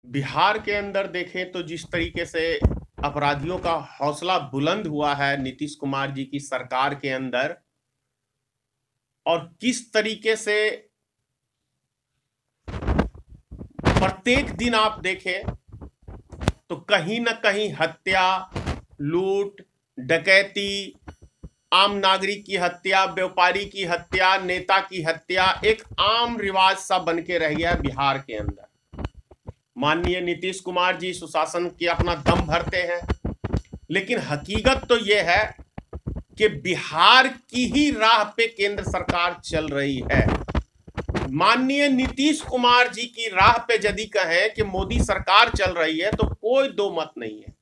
बिहार के अंदर देखें तो जिस तरीके से अपराधियों का हौसला बुलंद हुआ है नीतीश कुमार जी की सरकार के अंदर, और किस तरीके से प्रत्येक दिन आप देखें तो कहीं ना कहीं हत्या, लूट, डकैती, आम नागरिक की हत्या, व्यापारी की हत्या, नेता की हत्या एक आम रिवाज सा बन के रह गया बिहार के अंदर। माननीय नीतीश कुमार जी सुशासन की अपना दम भरते हैं, लेकिन हकीकत तो यह है कि बिहार की ही राह पे केंद्र सरकार चल रही है। माननीय नीतीश कुमार जी की राह पे यदि कहें कि मोदी सरकार चल रही है तो कोई दो मत नहीं है।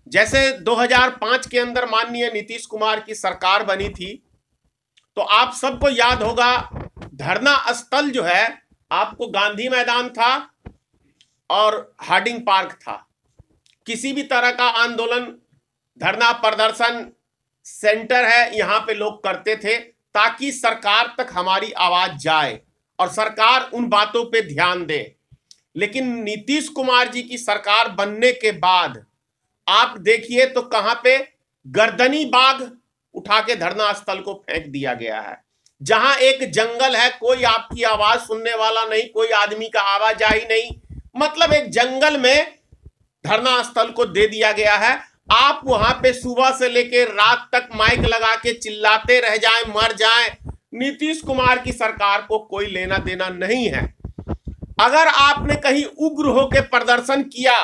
जैसे 2005 के अंदर माननीय नीतीश कुमार की सरकार बनी थी तो आप सबको याद होगा, धरना स्थल जो है आपको गांधी मैदान था और हार्डिंग पार्क था। किसी भी तरह का आंदोलन, धरना प्रदर्शन सेंटर है, यहां पे लोग करते थे ताकि सरकार तक हमारी आवाज जाए और सरकार उन बातों पे ध्यान दे। लेकिन नीतीश कुमार जी की सरकार बनने के बाद आप देखिए तो कहां पे गर्दनी बाग उठा के धरना स्थल को फेंक दिया गया है। जहां एक जंगल है, कोई आपकी आवाज सुनने वाला नहीं, कोई आदमी का आवाजाही नहीं, मतलब एक जंगल में धरना स्थल को दे दिया गया है। आप वहां पे सुबह से लेकर रात तक माइक लगा के चिल्लाते रह जाएं, मर जाएं, नीतीश कुमार की सरकार को कोई लेना देना नहीं है। अगर आपने कहीं उग्र होकर प्रदर्शन किया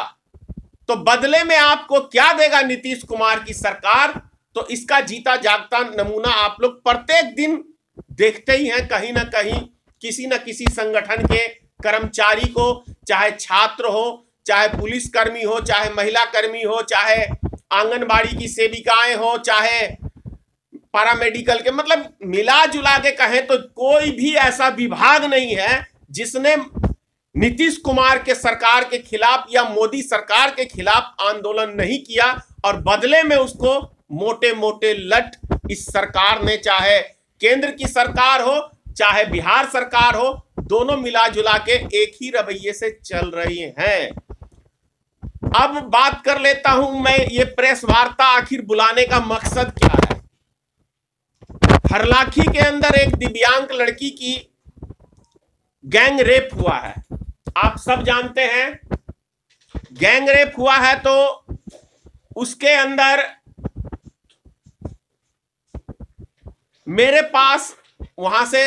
तो बदले में आपको क्या देगा नीतीश कुमार की सरकार, तो इसका जीता जागता नमूना आप लोग प्रत्येक दिन देखते ही हैं। कहीं ना कहीं किसी न किसी संगठन के कर्मचारी को, चाहे छात्र हो, चाहे पुलिसकर्मी हो, चाहे महिला कर्मी हो, चाहे आंगनबाड़ी की सेविकाएं हो, चाहे पैरामेडिकल के, मतलब मिला जुला के कहें तो कोई भी ऐसा विभाग नहीं है जिसने नीतीश कुमार के सरकार के खिलाफ या मोदी सरकार के खिलाफ आंदोलन नहीं किया और बदले में उसको मोटे मोटे लठ इस सरकार ने, चाहे केंद्र की सरकार हो चाहे बिहार सरकार हो, दोनों मिला जुला के एक ही रवैये से चल रही हैं। अब बात कर लेता हूं मैं, ये प्रेस वार्ता आखिर बुलाने का मकसद क्या है। हरलाखी के अंदर एक दिव्यांग लड़की की गैंग रेप हुआ है, आप सब जानते हैं। गैंग रेप हुआ है तो उसके अंदर मेरे पास वहां से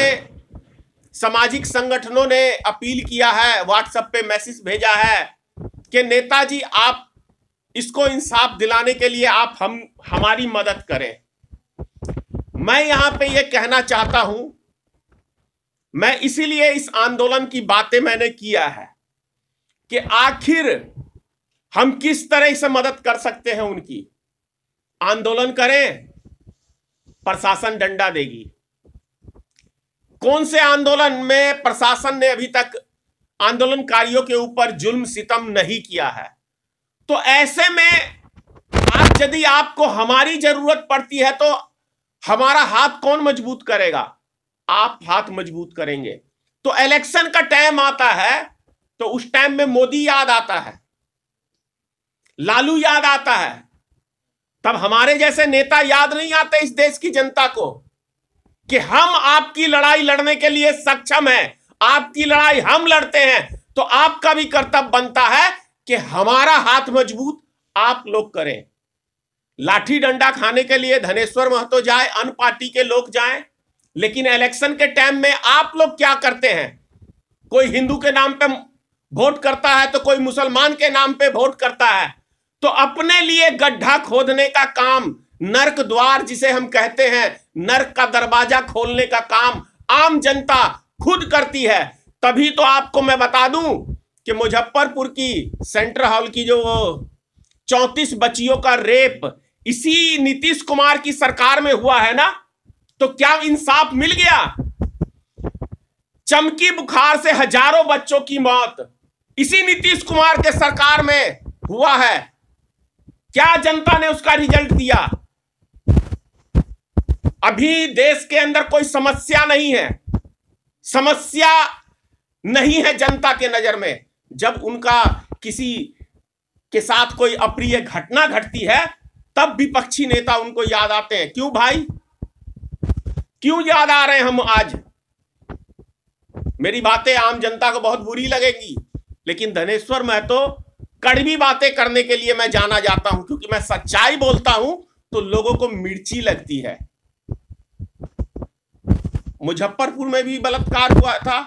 सामाजिक संगठनों ने अपील किया है, व्हाट्सएप पे मैसेज भेजा है कि नेताजी आप इसको इंसाफ दिलाने के लिए आप हमारी मदद करें। मैं यहां पे ये कहना चाहता हूं, मैं इसीलिए इस आंदोलन की बातें मैंने किया है कि आखिर हम किस तरह से मदद कर सकते हैं उनकी। आंदोलन करें, प्रशासन डंडा देगी। कौन से आंदोलन में प्रशासन ने अभी तक आंदोलनकारियों के ऊपर जुल्म सितम नहीं किया है? तो ऐसे में आप, यदि आपको हमारी जरूरत पड़ती है तो हमारा हाथ कौन मजबूत करेगा? आप हाथ मजबूत करेंगे। तो इलेक्शन का टाइम आता है तो उस टाइम में मोदी याद आता है, लालू याद आता है, तब हमारे जैसे नेता याद नहीं आते इस देश की जनता को कि हम आपकी लड़ाई लड़ने के लिए सक्षम हैं, आपकी लड़ाई हम लड़ते हैं। तो आपका भी कर्तव्य बनता है कि हमारा हाथ मजबूत आप लोग करें। लाठी डंडा खाने के लिए धनेश्वर महतो जाए, अन्य पार्टी के लोग जाएं, लेकिन इलेक्शन के टाइम में आप लोग क्या करते हैं? कोई हिंदू के नाम पे वोट करता है तो कोई मुसलमान के नाम पे वोट करता है। तो अपने लिए गड्ढा खोदने का काम, नर्क द्वार जिसे हम कहते हैं, नर्क का दरवाजा खोलने का काम आम जनता खुद करती है। तभी तो आपको मैं बता दूं कि मुजफ्फरपुर की सेंट्रल हॉल की जो 34 बच्चियों का रेप इसी नीतीश कुमार की सरकार में हुआ है ना, तो क्या इंसाफ मिल गया? चमकी बुखार से हजारों बच्चों की मौत इसी नीतीश कुमार के सरकार में हुआ है। क्या जनता ने उसका रिजल्ट दिया? अभी देश के अंदर कोई समस्या नहीं है। समस्या नहीं है जनता के नजर में। जब उनका किसी के साथ कोई अप्रिय घटना घटती है तब विपक्षी नेता उनको याद आते हैं। क्यों भाई, क्यों याद आ रहे हैं हम आज? मेरी बातें आम जनता को बहुत बुरी लगेंगी, लेकिन धनेश्वर महतो कड़वी बातें करने के लिए मैं जाना जाता हूं, क्योंकि मैं सच्चाई बोलता हूं तो लोगों को मिर्ची लगती है। मुजफ्फरपुर में भी बलात्कार हुआ था,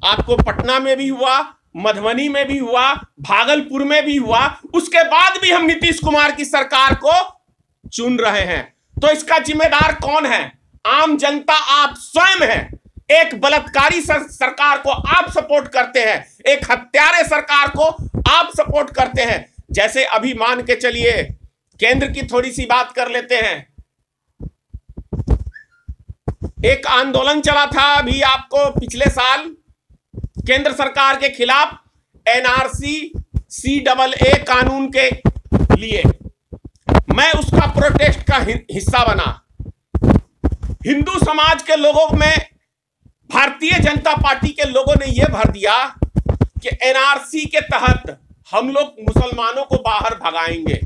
आपको पटना में भी हुआ, मधुबनी में भी हुआ, भागलपुर में भी हुआ, उसके बाद भी हम नीतीश कुमार की सरकार को चुन रहे हैं। तो इसका जिम्मेदार कौन है? आम जनता, आप स्वयं हैं। एक बलात्कारी सरकार को आप सपोर्ट करते हैं, एक हत्यारे सरकार को आप सपोर्ट करते हैं। जैसे अभी मान के चलिए, केंद्र की थोड़ी सी बात कर लेते हैं। एक आंदोलन चला था अभी आपको पिछले साल केंद्र सरकार के खिलाफ, एनआरसी CAA कानून के लिए। मैं उसका प्रोटेस्ट का हिस्सा बना। हिंदू समाज के लोगों में भारतीय जनता पार्टी के लोगों ने यह भर दिया कि एनआरसी के तहत हम लोग मुसलमानों को बाहर भगाएंगे।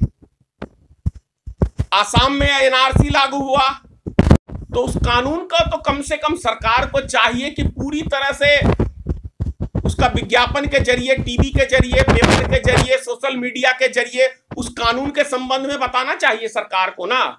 आसाम में एनआरसी लागू हुआ तो उस कानून का तो कम से कम सरकार को चाहिए कि पूरी तरह से उसका विज्ञापन के जरिए, टीवी के जरिए, पेपर के जरिए, सोशल मीडिया के जरिए उस कानून के संबंध में बताना चाहिए सरकार को ना।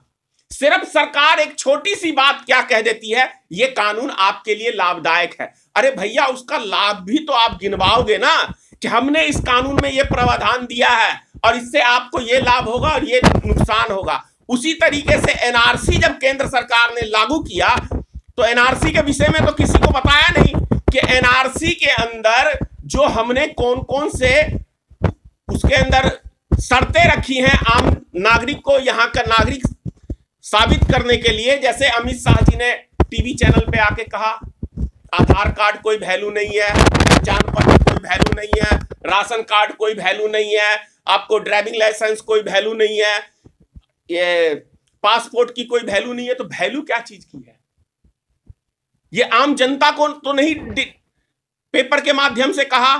सिर्फ सरकार एक छोटी सी बात क्या कह देती है, ये कानून आपके लिए लाभदायक है। अरे भैया, उसका लाभ भी तो आप गिनवाओगे ना कि हमने इस कानून में ये प्रावधान दिया है और इससे आपको ये लाभ होगा और ये नुकसान होगा। उसी तरीके से एनआरसी जब केंद्र सरकार ने लागू किया तो एनआरसी के विषय में तो किसी को बताया नहीं कि एनआरसी के अंदर जो हमने कौन कौन से उसके अंदर शर्तें रखी हैं आम नागरिक को यहाँ का नागरिक साबित करने के लिए। जैसे अमित शाह जी ने टीवी चैनल पे आके कहा, आधार कार्ड कोई वैल्यू नहीं है, पहचान पत्र कोई वैल्यू नहीं है, राशन कार्ड कोई वैल्यू नहीं है, आपको ड्राइविंग लाइसेंस कोई वैल्यू नहीं है, ये पासपोर्ट की कोई वैल्यू नहीं है। तो वैल्यू क्या चीज की है? ये आम जनता को तो नहीं पेपर के माध्यम से कहा,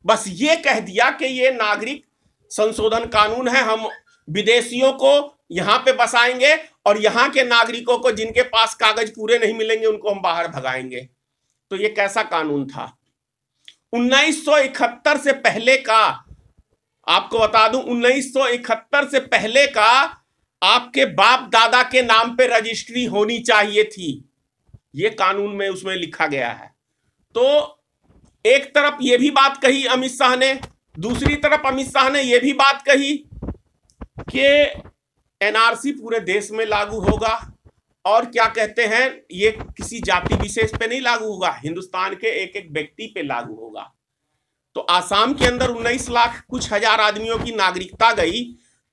बस ये कह दिया कि ये नागरिक संशोधन कानून है, हम विदेशियों को यहां पे बसाएंगे और यहां के नागरिकों को जिनके पास कागज पूरे नहीं मिलेंगे उनको हम बाहर भगाएंगे। तो ये कैसा कानून था? 1971 से पहले का, आपको बता दूं, 1971 से पहले का आपके बाप दादा के नाम पे रजिस्ट्री होनी चाहिए थी, ये कानून में उसमें लिखा गया है। तो एक तरफ ये भी बात कही अमित शाह ने, दूसरी तरफ अमित शाह ने यह भी बात कही कि एनआरसी पूरे देश में लागू होगा और क्या कहते हैं, ये किसी जाति विशेष पे नहीं लागू होगा, हिंदुस्तान के एक एक व्यक्ति पे लागू होगा। तो आसाम के अंदर 19 लाख कुछ हजार आदमियों की नागरिकता गई,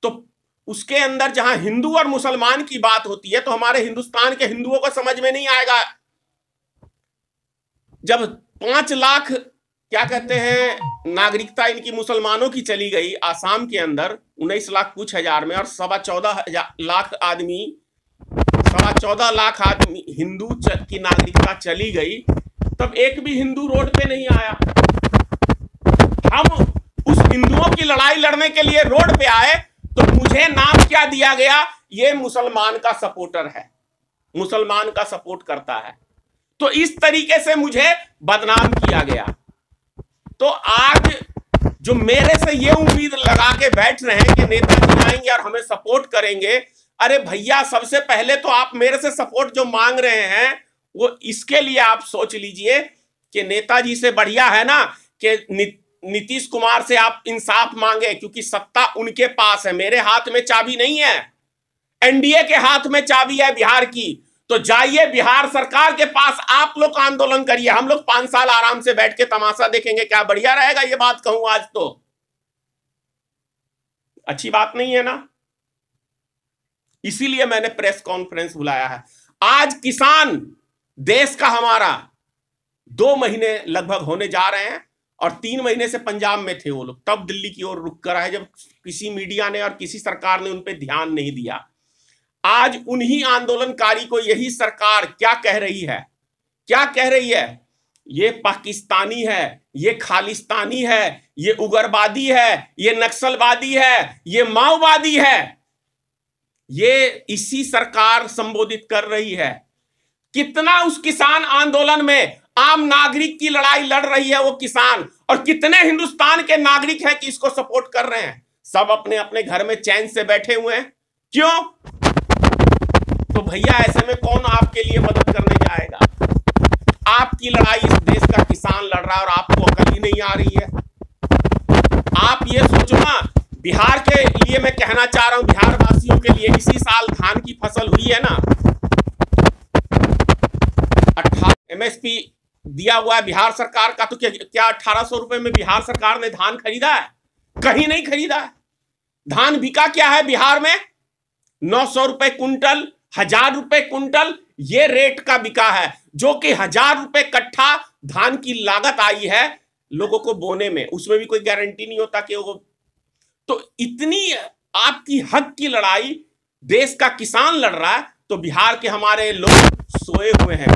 तो उसके अंदर जहां हिंदू और मुसलमान की बात होती है तो हमारे हिंदुस्तान के हिंदुओं को समझ में नहीं आएगा। जब 5 लाख क्या कहते हैं नागरिकता इनकी मुसलमानों की चली गई आसाम के अंदर 19 लाख कुछ हजार में, और 14.25 लाख आदमी हिंदू की नागरिकता चली गई, तब एक भी हिंदू रोड पे नहीं आया। हम उस हिंदुओं की लड़ाई लड़ने के लिए रोड पे आए तो मुझे नाम क्या दिया गया, ये मुसलमान का सपोर्टर है, मुसलमान का सपोर्ट करता है। तो इस तरीके से मुझे बदनाम किया गया। तो आज जो मेरे से ये उम्मीद लगा के बैठ रहे हैं कि नेताजी आएंगे और हमें सपोर्ट करेंगे, अरे भैया, सबसे पहले तो आप मेरे से सपोर्ट जो मांग रहे हैं वो इसके लिए आप सोच लीजिए कि नेताजी से बढ़िया है ना कि नीतीश कुमार से आप इंसाफ मांगे, क्योंकि सत्ता उनके पास है, मेरे हाथ में चाबी नहीं है, एनडीए के हाथ में चाबी है बिहार की। तो जाइए बिहार सरकार के पास, आप लोग आंदोलन करिए, हम लोग 5 साल आराम से बैठ के तमाशा देखेंगे, क्या बढ़िया रहेगा। ये बात कहूं आज तो अच्छी बात नहीं है ना, इसीलिए मैंने प्रेस कॉन्फ्रेंस बुलाया है। आज किसान देश का हमारा 2 महीने लगभग होने जा रहे हैं और 3 महीने से पंजाब में थे वो लोग, तब दिल्ली की ओर रुक कर आए जब किसी मीडिया ने और किसी सरकार ने उन पर ध्यान नहीं दिया। आज उन्हीं आंदोलनकारी को यही सरकार क्या कह रही है, क्या कह रही है ये पाकिस्तानी है, ये खालिस्तानी है, ये उग्रवादी है, ये नक्सलवादी है, ये माओवादी है। ये इसी सरकार संबोधित कर रही है। कितना उस किसान आंदोलन में आम नागरिक की लड़ाई लड़ रही है वो किसान, और कितने हिंदुस्तान के नागरिक हैं कि इसको सपोर्ट कर रहे हैं। सब अपने अपने घर में चैन से बैठे हुए हैं। क्यों? तो भैया ऐसे में कौन आपके लिए मदद करने जाएगा? आपकी लड़ाई इस देश का किसान लड़ रहा है और आपको अकल ही नहीं आ रही है। आप ये सोचो ना, बिहार के लिए मैं कहना चाह रहा हूं, बिहार वासियों के लिए, इसी साल धान की फसल हुई है ना, 18 MSP दिया हुआ है बिहार सरकार का। तो क्या 1800 रुपए में बिहार सरकार ने धान खरीदा है? कहीं नहीं खरीदा है। धान बिका क्या है बिहार में? 900 रुपए कुंटल, 1000 रुपए कुंटल, ये रेट का बिका है, जो कि 1000 रुपए कट्ठा धान की लागत आई है लोगों को बोने में। उसमें भी कोई गारंटी नहीं होता कि वो, तो इतनी आपकी हक की लड़ाई देश का किसान लड़ रहा है, तो बिहार के हमारे लोग सोए हुए हैं।